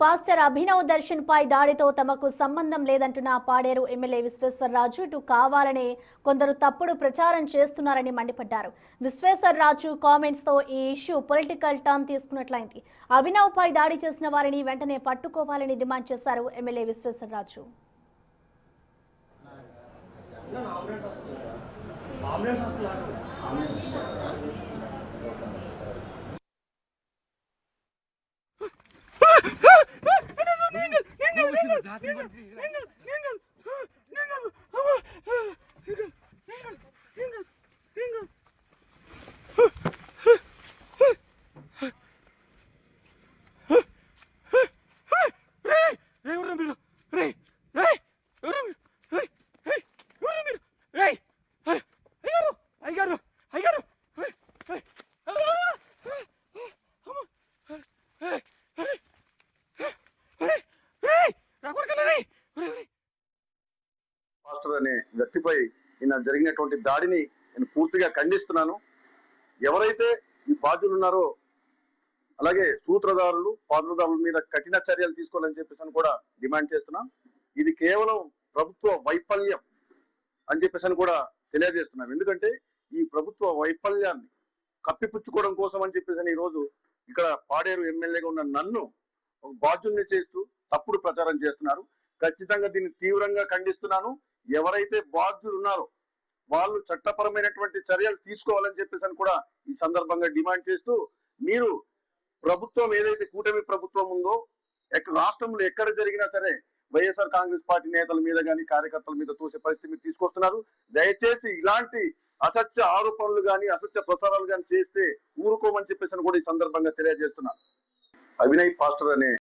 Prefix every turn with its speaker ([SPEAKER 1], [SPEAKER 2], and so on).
[SPEAKER 1] Pastor Abhinav Darshan పై దాడితో తమకు సంబంధం లేదంటున్న Paderu MLA Visweswara Raju ఇటు కావాలనే కొందరు తప్పుడు ప్రచారం చేస్తున్నారని మండిపడ్డారు. విశ్వేశ్వరరాజు కామెంట్స్ తో ఈ ఇష్యూ పొలిటికల్ టర్న్ తీసుకున్నట్లయింది. అభినవ్ పై దాడి చేసిన వారిని వెంటనే పట్టుకోవాలని డిమాండ్ చేశారు ఎమ్మెల్యే విశ్వేశ్వరరాజు.
[SPEAKER 2] పాస్టర్ అనే వ్యక్తిపై నిన్న జరిగినటువంటి దాడిని నేను పూర్తిగా ఖండిస్తున్నాను. ఎవరైతే ఈ బాధ్యులు ఉన్నారో అలాగే సూత్రధారులు పాత్రధారుల మీద కఠిన చర్యలు తీసుకోవాలని చెప్పేసి కూడా డిమాండ్ చేస్తున్నాం. ఇది కేవలం ప్రభుత్వ వైఫల్యం అని చెప్పేసి కూడా తెలియజేస్తున్నాం. ఎందుకంటే ఈ ప్రభుత్వ వైఫల్యాన్ని కప్పిపుచ్చుకోవడం కోసం అని చెప్పేసి ఈ రోజు ఇక్కడ పాడేరు ఎమ్మెల్యేగా ఉన్న నన్ను ఒక బాధ్యుల్ని చేస్తూ తప్పుడు ప్రచారం చేస్తున్నారు. ఖచ్చితంగా దీన్ని తీవ్రంగా ఖండిస్తున్నాను. ఎవరైతే బాధ్యులు ఉన్నారో వాళ్ళు చట్టపరమైనటువంటి చర్యలు తీసుకోవాలని చెప్పేసి కూడా ఈ సందర్భంగా డిమాండ్ చేస్తూ, మీరు ప్రభుత్వం ఏదైతే కూటమి ప్రభుత్వం ఉందో రాష్ట్రంలో ఎక్కడ జరిగినా సరే వైఎస్ఆర్ కాంగ్రెస్ పార్టీ నేతల మీద కానీ కార్యకర్తల మీద తోసే పరిస్థితి తీసుకొస్తున్నారు. దయచేసి ఇలాంటి అసత్య ఆరోపణలు కానీ అసత్య ప్రచారాలు కానీ చేస్తే ఊరుకోమని చెప్పేసి కూడా ఈ సందర్భంగా తెలియజేస్తున్నాను. అభినయ్ పాస్టర్ అనే